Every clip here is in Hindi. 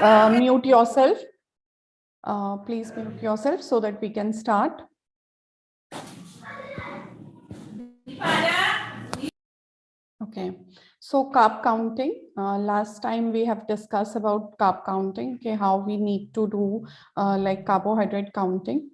mute yourself. Please mute yourself so that we can start. Okay, so carb counting. Last time we have discussed about carb counting, okay, how we need to do like carbohydrate counting.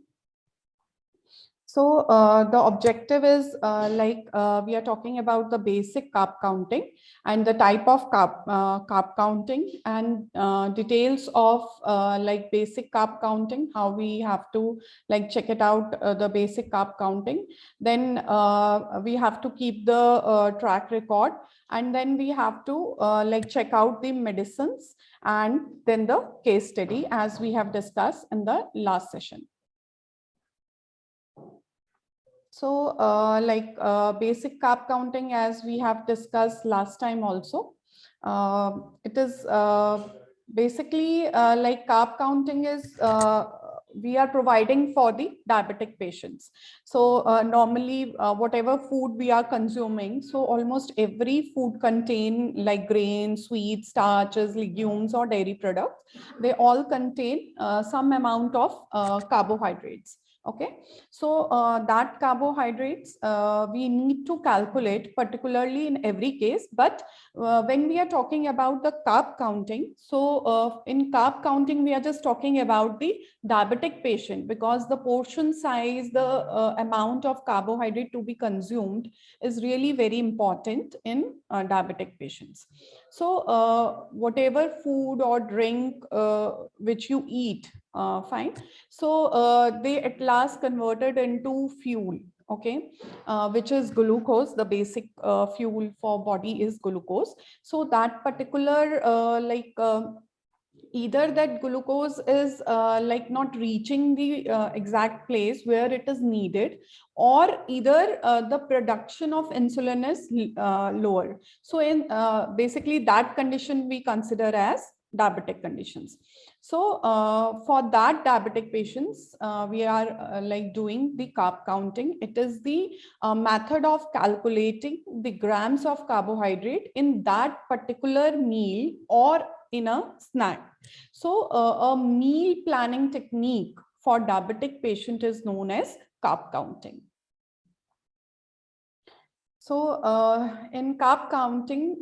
So the objective is we are talking about the basic carb counting and the type of carb counting and details of like basic carb counting, how we have to like check it out, the basic carb counting. Then we have to keep the track record, and then we have to like check out the medicines and then the case study as we have discussed in the last session. So basic carb counting, as we have discussed last time also, it is basically like carb counting is we are providing for the diabetic patients. So normally whatever food we are consuming, so almost every food contain like grains, sweets, starches, legumes or dairy products. They all contain some amount of carbohydrates. Okay, so that carbohydrates we need to calculate particularly in every case. But when we are talking about the carb counting, so in carb counting we are just talking about the diabetic patient, because the portion size, the amount of carbohydrate to be consumed is really very important in diabetic patients. So whatever food or drink which you eat, fine, so they at last converted into fuel, okay, which is glucose. The basic fuel for body is glucose. So that particular either that glucose is like not reaching the exact place where it is needed, or either the production of insulin is lower. So in basically that condition we consider as diabetic conditions. So for that diabetic patients, we are like doing the carb counting. It is the method of calculating the grams of carbohydrate in that particular meal or in a snack. So a meal planning technique for diabetic patient is known as carb counting. So in carb counting,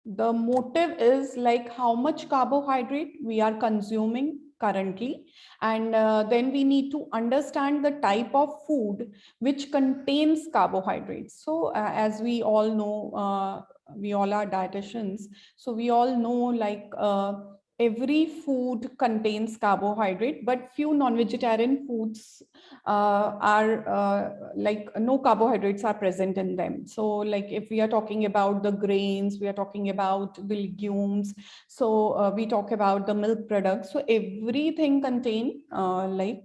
the motive is like how much carbohydrate we are consuming currently, and then we need to understand the type of food which contains carbohydrates. So as we all know, we all are dietitians, so we all know like every food contains carbohydrate, but few non-vegetarian foods are like no carbohydrates are present in them. So like if we are talking about the grains, we are talking about the legumes, so we talk about the milk products, so everything contain like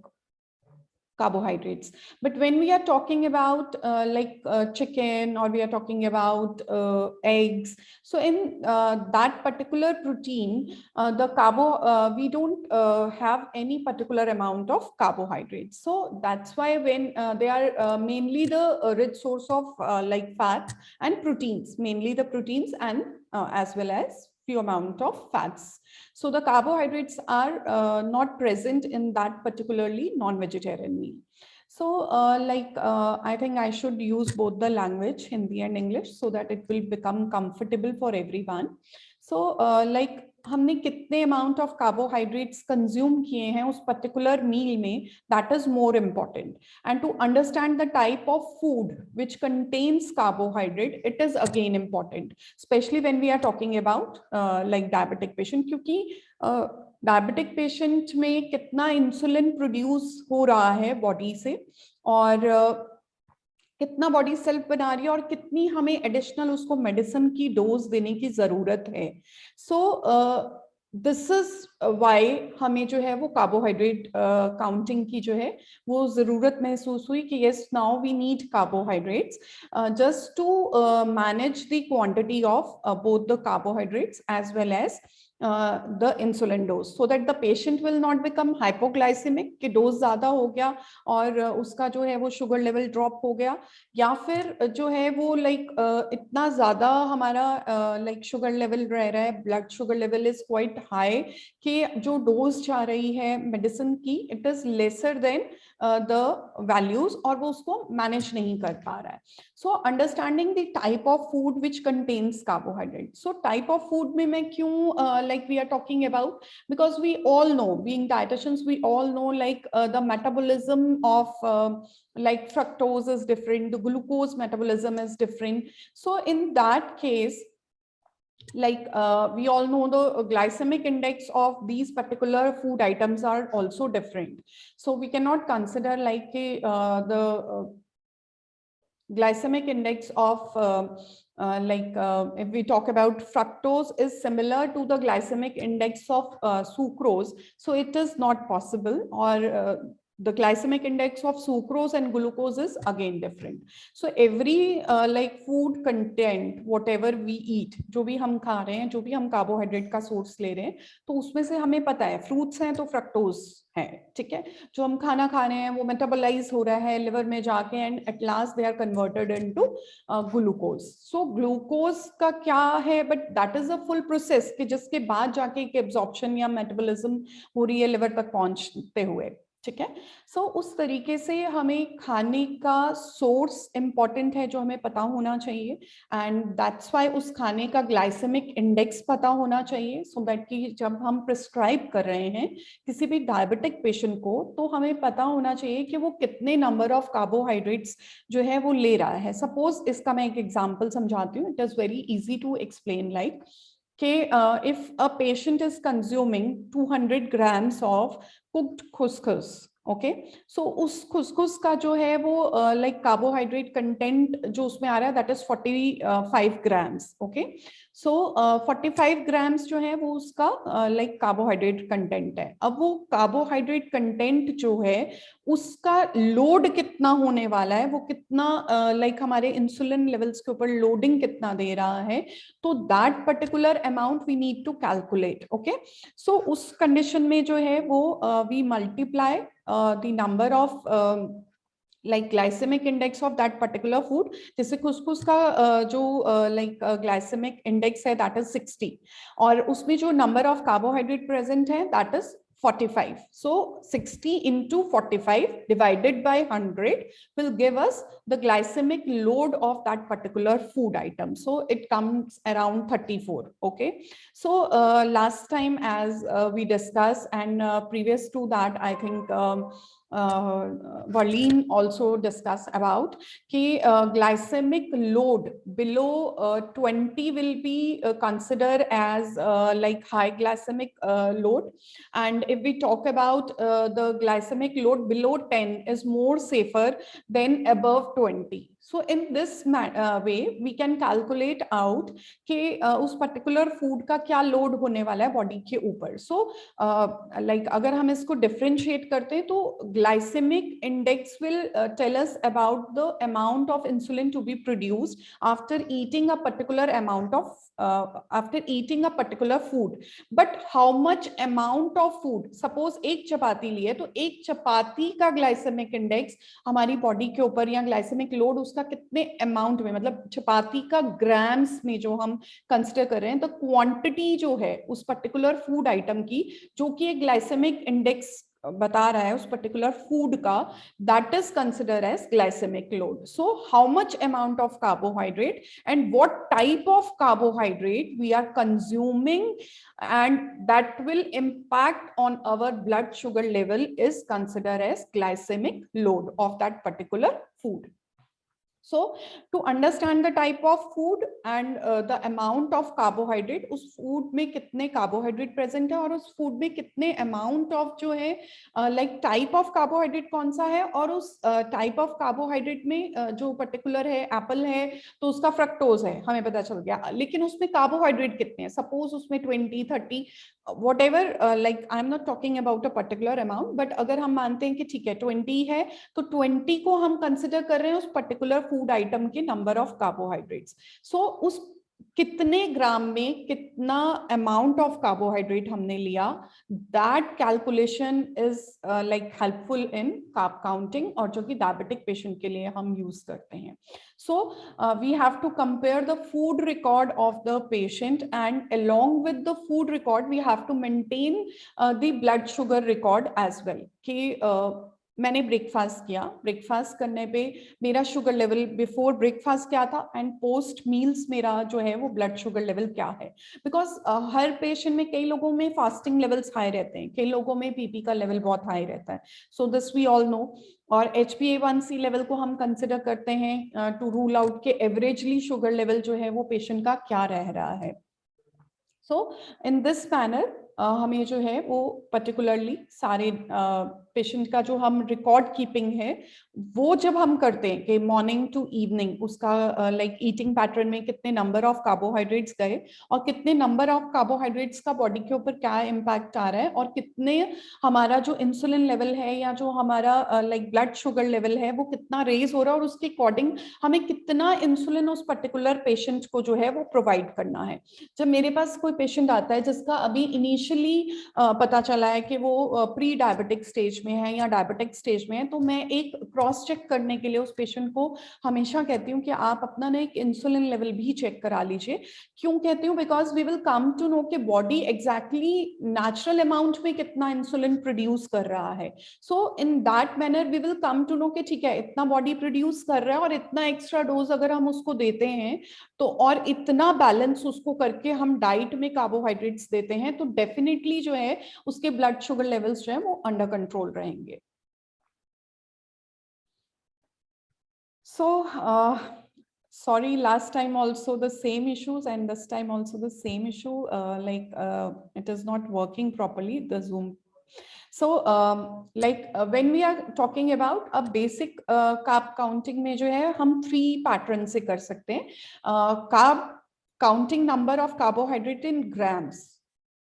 carbohydrates. But when we are talking about chicken, or we are talking about eggs, so in that particular protein, the we don't have any particular amount of carbohydrates. So that's why when they are mainly the rich source of like fat and proteins, mainly the proteins, and as well as few amount of fats. So the carbohydrates are not present in that particularly non-vegetarian meal. So I think I should use both the language, Hindi and English, so that it will become comfortable for everyone. So हमने कितने amount of carbohydrates consume किए हैं उस particular meal में, that is more important. And to understand the type of food which contains carbohydrate, it is again important, especially when we are talking about like diabetic patient, क्योंकि डायबिटिक पेशेंट में कितना इंसुलिन प्रोड्यूस हो रहा है बॉडी से, और कितना बॉडी सेल्फ बना रही है, और कितनी हमें एडिशनल उसको मेडिसिन की डोज देने की जरूरत है. सो दिस इज वाई हमें जो है वो कार्बोहाइड्रेट काउंटिंग की जो है वो जरूरत महसूस हुई कि yes, now we need carbohydrates just to manage the quantity of both the carbohydrates as well as the insulin dose so that the patient will not become hypoglycemic कि डोज ज्यादा हो गया और उसका जो है वो शुगर लेवल ड्रॉप हो गया, या फिर जो है वो इतना ज्यादा हमारा शुगर लेवल रह रहा है, blood sugar level is quite high कि जो डोज जा रही है मेडिसिन की it is lesser than the values और वो उसको मैनेज नहीं कर पा रहा है. So understanding the type of food which contains carbohydrate. So type of food में मैं क्यों we are talking about, because we all know, being dietitians, we all know the metabolism of fructose is different, the glucose metabolism is different. So in that case, we all know the glycemic index of these particular food items are also different. So we cannot consider the glycemic index of if we talk about fructose is similar to the glycemic index of sucrose, so it is not possible. Or the glycemic index of sucrose and glucose is again different. So every food content, whatever we eat, जो भी हम खा रहे हैं, जो भी हम कार्बोहाइड्रेट का सोर्स ले रहे हैं, तो उसमें से हमें पता है फ्रूट्स हैं तो फ्रक्टोज है, ठीक है. जो हम खाना खा रहे हैं वो मेटाबोलाइज हो रहा है लिवर में जाके and at last they are converted into glucose. So glucose का क्या है, but that is a full process कि जिसके बाद जाके एक एब्जॉर्प्शन या मेटाबॉलिज्म हो रही है लिवर तक पहुंचते हुए, ठीक है. सो उस तरीके से हमें खाने का सोर्स इंपॉर्टेंट है जो हमें पता होना चाहिए, एंड दैट्स व्हाई उस खाने का ग्लाइसेमिक इंडेक्स पता होना चाहिए, सो दैट कि जब हम प्रिस्क्राइब कर रहे हैं किसी भी डायबिटिक पेशेंट को तो हमें पता होना चाहिए कि वो कितने नंबर ऑफ कार्बोहाइड्रेट्स जो है वो ले रहा है. सपोज इसका मैं एक एग्जांपल समझाती हूँ, it is very easy to explain. If a patient is consuming 200 grams of cooked couscous, okay, so उस couscous का जो है वो carbohydrate content जो उसमें आ रहा है that is 45 grams, okay. So 45 grams जो है वो उसका carbohydrate content है. अब वो carbohydrate content जो है उसका लोड कितना होने वाला है, वो कितना हमारे इंसुलिन लेवल्स के ऊपर लोडिंग कितना दे रहा है, तो that particular amount we need to calculate, okay. So उस कंडीशन में जो है वो we multiply the number of glycemic index of that particular food. जैसे couscous का जो glycemic index है that is 60 और उसमें जो number of carbohydrate present है that is 45. So 60 into 45 divided by 100 will give us the glycemic load of that particular food item. So it comes around 34. Okay. So last time as we discussed and previous to that, I think Verleen also discussed about कि glycemic load below 20 will be considered as high glycemic load, and if we talk about the glycemic load below 10 is more safer than above 20. So in this way we can calculate out कि उस particular food का क्या load होने वाला है body के ऊपर. So अगर हम इसको differentiate करते हैं तो glycemic index will tell us about the amount of insulin to be produced after eating a particular amount of after eating a particular food. But how much amount of food, suppose एक चपाती लिए तो एक चपाती का glycemic index हमारी बॉडी के ऊपर या ग्लाइसेमिक लोड उसका कितने अमाउंट में, मतलब चपाती का ग्राम्स में जो हम कंसिडर कर रहे हैं, तो क्वांटिटी जो है उस पर्टिकुलर फूड आइटम की जो कि एक ग्लाइसेमिक इंडेक्स बता रहा है उस पर्टिकुलर फूड का, that is consider as glycemic load. So how much amount of carbohydrate and what type of carbohydrate we are consuming and that will impact on our blood sugar level is considered as glycemic load of that particular food. So to understand the type of food and the amount of carbohydrate, उस food में कितने carbohydrate present है और उस food में कितने amount of जो है type of carbohydrate कौन सा है, और उस type of carbohydrate में जो particular है apple है तो उसका fructose है हमें पता चल गया, लेकिन उसमें carbohydrate कितने हैं, suppose उसमें 20, 30 whatever, I am not talking about a particular amount, but अगर हम मानते हैं कि ठीक है 20 है तो 20 को हम कंसिडर कर रहे हैं उस पर्टिकुलर फूड आइटम के नंबर ऑफ कार्बोहाइड्रेट्स. सो उस कितने ग्राम में कितना अमाउंट ऑफ कार्बोहाइड्रेट हमने लिया, that calculation is like helpful in carb counting, और जो कि डायबिटिक पेशेंट के लिए हम यूज करते हैं. So we have to compare the food record of the patient, and along with the food record we have to maintain the blood sugar record as well. कि मैंने ब्रेकफास्ट किया, ब्रेकफास्ट करने पे मेरा शुगर लेवल बिफोर ब्रेकफास्ट क्या था एंड पोस्ट मील्स मेरा जो है वो ब्लड शुगर लेवल क्या है. बिकॉज हर पेशेंट में, कई लोगों में फास्टिंग लेवल्स हाई रहते हैं, कई लोगों में पीपी का लेवल बहुत हाई रहता है. So this we all know. और HbA1c लेवल को हम कंसिडर करते हैं टू रूल आउट के एवरेजली शुगर लेवल जो है वो पेशेंट का क्या रह रहा है. सो इन दिस मैनर हमें जो है वो पर्टिकुलरली सारे पेशेंट का जो हम रिकॉर्ड कीपिंग है वो जब हम करते हैं कि मॉर्निंग टू इवनिंग उसका लाइक ईटिंग पैटर्न में कितने नंबर ऑफ कार्बोहाइड्रेट्स गए और कितने नंबर ऑफ कार्बोहाइड्रेट्स का बॉडी के ऊपर क्या इम्पैक्ट आ रहा है, और कितने हमारा जो इंसुलिन लेवल है या जो हमारा लाइक ब्लड शुगर लेवल है वो कितना रेज हो रहा है, और उसके अकॉर्डिंग हमें कितना इंसुलिन उस पर्टिकुलर पेशेंट को जो है वो प्रोवाइड करना है. जब मेरे पास कोई पेशेंट आता है जिसका अभी इनिशियली पता चला है कि वो प्री डायबिटिक स्टेज में है या डायबिटिक स्टेज में है, तो मैं एक क्रॉस चेक करने के लिए उस पेशेंट को हमेशा कहती हूँ कि आप अपना ना एक इंसुलिन लेवल भी चेक करा लीजिए. क्यों कहती हूँ? Because we will come to know कि बॉडी एग्जैक्टली नेचुरल अमाउंट में कितना इंसुलिन प्रोड्यूस कर रहा है. So in that manner we will come to know कि ठीक है, इतना बॉडी प्रोड्यूस कर रहा है और इतना एक्स्ट्रा डोज अगर हम उसको देते हैं तो, और इतना बैलेंस उसको करके हम डाइट में कार्बोहाइड्रेट्स देते हैं, तो डेफिनेटली जो है उसके ब्लड शुगर लेवल्स जो है वो अंडर कंट्रोल रहेंगे. सो sorry, last time also the same issues and this time also the same issue, it is not working properly, the Zoom. So when we are talking about a basic carb counting में जो है हम 3 पैटर्न से कर सकते हैं. carb counting number of carbohydrate in grams,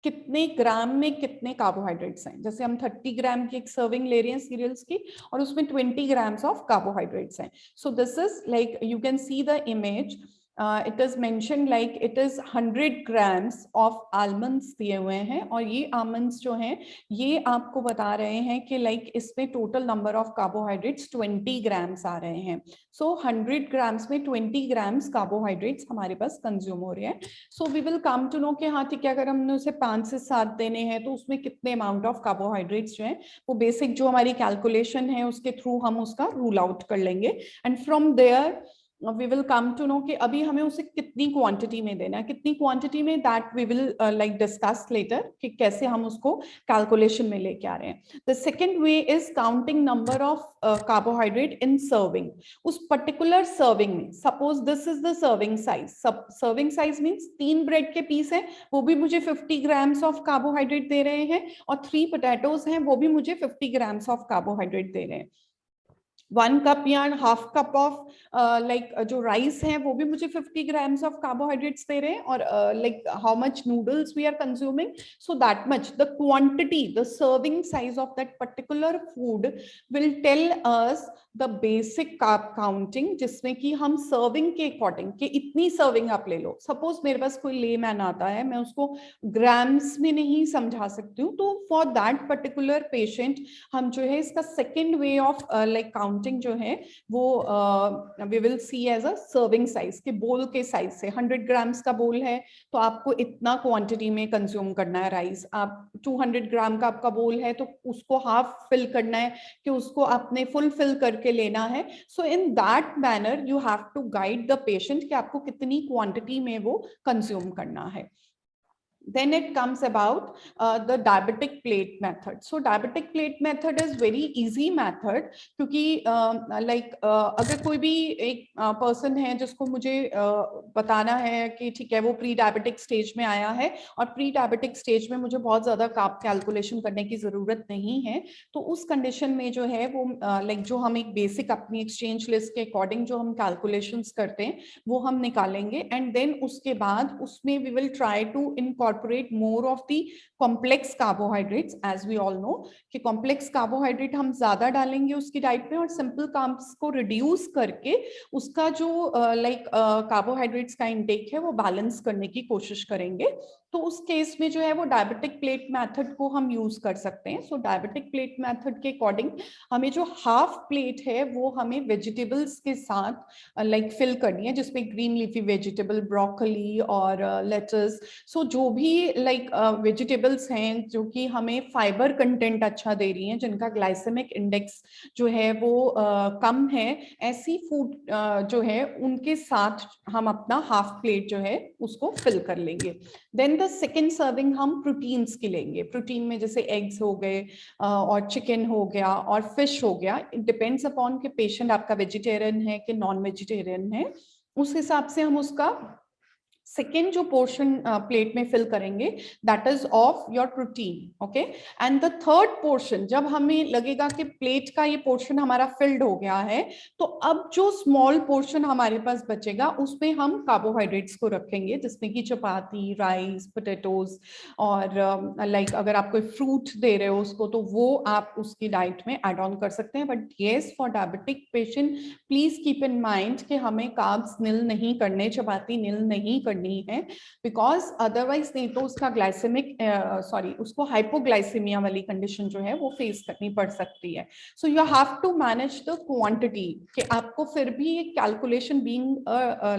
कितने ग्राम में कितने कार्बोहाइड्रेट्स हैं. जैसे हम 30 ग्राम की एक सर्विंग ले रहे हैं सीरियल्स की और उसमें 20 ग्राम्स ऑफ कार्बोहाइड्रेट्स हैं. So this is like you can see the image. It is mention like it is 100 grams of almonds दिए हुए हैं, और ये आलमंड्स जो हैं ये आपको बता रहे हैं कि लाइक इसमें total number of carbohydrates 20 grams आ रहे हैं. सो 100 ग्राम्स में 20 ग्राम्स कार्बोहाइड्रेट्स हमारे पास कंज्यूम हो रहे हैं. So we will come to know कि हाँ ठीक है, अगर हमने उसे 5 से 7 देने हैं तो उसमें कितने अमाउंट ऑफ कार्बोहाइड्रेट्स जो है वो बेसिक जो हमारी कैलकुलेशन है उसके थ्रू हम उसका रूल आउट कर लेंगे. And from there we will come to know कि अभी हमें उसे कितनी क्वांटिटी में देना है, कितनी क्वांटिटी में, that we will like discuss later कि कैसे हम उसको कैलकुलेशन में लेके आ रहे हैं. The second way is counting number of carbohydrate in serving. उस पर्टिकुलर सर्विंग में, suppose this is the serving size, serving size means 3 bread के पीस है वो भी मुझे 50 ग्राम्स ऑफ कार्बोहाइड्रेट दे रहे हैं, और 3 पोटैटोज हैं वो भी मुझे 50 ग्राम्स ऑफ कार्बोहाइड्रेट दे रहे हैं. 1 कप या हाफ कप ऑफ लाइक जो राइस है वो भी मुझे 50 ग्राम्स ऑफ कार्बोहाइड्रेट्स दे रहे हैं, और like how much noodles we are consuming, so that much the quantity, the serving size of that particular food will tell us the basic carb counting, जिसमें कि हम सर्विंग के अकॉर्डिंग कि इतनी सर्विंग आप ले लो. सपोज मेरे पास कोई लेमैन आता है, मैं उसको ग्राम्स में नहीं समझा सकती हूँ, तो फॉर दैट पर्टिकुलर पेशेंट हम जो है इसका second way of like counting जो है वो we will see as a serving size, के बोल के साइज से. 100 ग्राम्स का बोल है तो आपको इतना क्वांटिटी में कंज्यूम करना है राइस. आप 200 ग्राम का आपका बोल है तो उसको हाफ फिल करना है कि उसको आपने फुल फिल करके लेना है. So in that manner you have to guide the patient कि आपको कितनी क्वांटिटी में वो कंज्यूम करना है. Then it comes about the diabetic plate method. So diabetic plate method is very easy method, क्योंकि अगर कोई भी एक पर्सन है जिसको मुझे बताना है कि ठीक है वो प्री डायबिटिक स्टेज में आया है और प्री डायबिटिक स्टेज में मुझे बहुत ज्यादा कार्ब कैलकुलेशन करने की जरूरत नहीं है, तो उस कंडीशन में जो है वो जो हम एक बेसिक अपनी एक्सचेंज लिस्ट के अकॉर्डिंग जो हम कैलकुलेशंस करते हैं वो हम निकालेंगे, एंड देन उसके बाद उसमें we will try to incorporate incorporate more of the complex carbohydrates, as we all know कि complex carbohydrate हम ज्यादा डालेंगे उसकी डाइट में, और simple carbs को reduce करके उसका जो कार्बोहाइड्रेट्स का इंटेक है वो बैलेंस करने की कोशिश करेंगे। तो उस केस में जो है वो डायबिटिक प्लेट मेथड को हम यूज कर सकते हैं। सो डायबिटिक प्लेट मेथड के अकॉर्डिंग हमें जो हाफ प्लेट है वो हमें वेजिटेबल्स के साथ फिल करनी है, जिसमें ग्रीन लीफी वेजिटेबल, ब्रोकली और लेटस। सो जो भी वेजिटेबल्स हैं जो कि हमें फाइबर कंटेंट अच्छा दे रही हैं, जिनका ग्लाइसेमिक इंडेक्स जो है वो कम है, ऐसी फूड जो है उनके साथ हम अपना हाफ प्लेट जो है उसको फिल कर लेंगे। देन द सेकेंड सर्विंग हम प्रोटीन्स की लेंगे। प्रोटीन में जैसे एग्स हो गए और चिकन हो गया और फिश हो गया। इट डिपेंड्स अपॉन कि पेशेंट आपका वेजिटेरियन है कि नॉन वेजिटेरियन है, उस हिसाब से हम उसका सेकेंड जो पोर्शन प्लेट में फिल करेंगे that is of your protein. Okay, and the third portion, जब हमें लगेगा कि प्लेट का ये पोर्शन हमारा फिल्ड हो गया है, तो अब जो स्मॉल पोर्शन हमारे पास बचेगा उसमें हम कार्बोहाइड्रेट्स को रखेंगे, जिसमें कि चपाती, राइस, पोटैटोज और अगर आप कोई फ्रूट दे रहे हो उसको तो वो आप उसकी डाइट में एड ऑन कर सकते हैं। But yes, for diabetic patient please keep in mind कि हमें कार्ब्स निल नहीं करने, चपाती निल नहीं करनी है, बिकॉज अदरवाइज नहीं तो उसका ग्लाइसेमिक उसको हाइपोग्लाइसेमिया वाली कंडीशन जो है वो फेस करनी पड़ सकती है। So you have to manage the quantity, कि आपको फिर भी एक calculation, being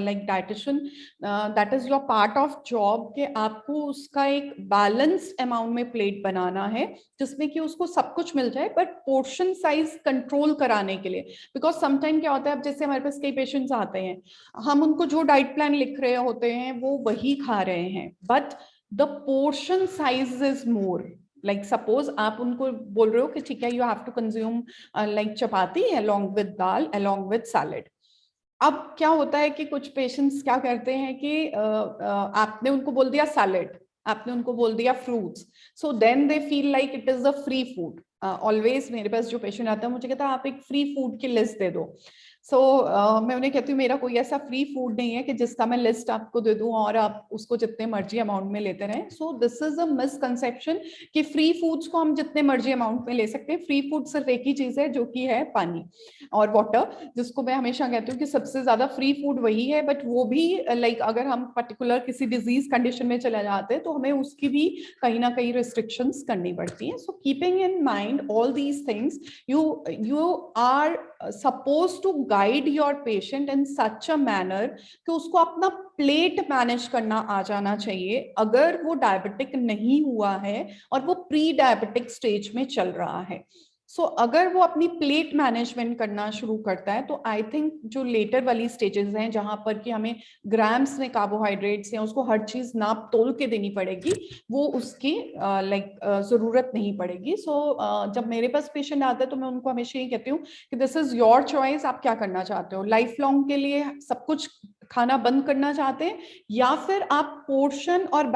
like dietitian that is your part of job, कि आपको उसका एक बैलेंस्ड अमाउंट में प्लेट बनाना है जिसमें कि उसको सब कुछ मिल जाए, बट पोर्शन साइज कंट्रोल कराने के लिए। बिकॉज समटाइम क्या होता है, अब जैसे हमारे पास कई पेशेंट्स आते हैं, हम उनको जो डाइट प्लान लिख रहे होते हैं वो वही खा रहे हैं, but the portion size is more. Like suppose आप उनको बोल रहे हो कि ठीक है, you have to consume like chapati along with dal, along with salad. अब क्या होता है कि कुछ पेशेंट्स क्या करते हैं कि आपने उनको बोल दिया सैलेड, आपने उनको बोल दिया fruits, so then they feel like it is a free food. Always मेरे पास जो पेशेंट आता है मुझे कहता है आप एक फ्री फूड की लिस्ट दे दो। सो मैं उन्हें कहती हूँ मेरा कोई ऐसा फ्री फूड नहीं है कि जिसका मैं लिस्ट आपको दे दूं और आप उसको जितने मर्जी अमाउंट में लेते रहें। So this is a misconception कि फ्री फूड्स को हम जितने मर्जी अमाउंट में ले सकते हैं। फ्री फूड सिर्फ एक ही चीज है जो कि है पानी और वाटर, जिसको मैं हमेशा कहती हूँ कि सबसे ज्यादा फ्री फूड वही है। बट वो भी अगर हम पर्टिकुलर किसी डिजीज कंडीशन में चले जाते हैं तो हमें उसकी भी कहीं ना कहीं रिस्ट्रिक्शंस करनी पड़ती हैं। So keeping in mind all these things, you are supposed to guide your patient in such a manner कि उसको अपना प्लेट मैनेज करना आ जाना चाहिए, अगर वो डायबिटिक नहीं हुआ है और वो प्री डायबिटिक स्टेज में चल रहा है। सो अगर वो अपनी प्लेट मैनेजमेंट करना शुरू करता है तो आई थिंक जो लेटर वाली स्टेजेस हैं जहां पर कि हमें ग्राम्स में कार्बोहाइड्रेट्स या उसको हर चीज नाप तोल के देनी पड़ेगी, वो उसकी जरूरत नहीं पड़ेगी। सो जब मेरे पास पेशेंट आता है तो मैं उनको हमेशा ये कहती हूँ कि दिस इज योर चॉइस, आप क्या करना चाहते हो। लाइफ लॉन्ग के लिए सब कुछ खाना बंद करना चाहते हैं या फिर आप पोर्शन और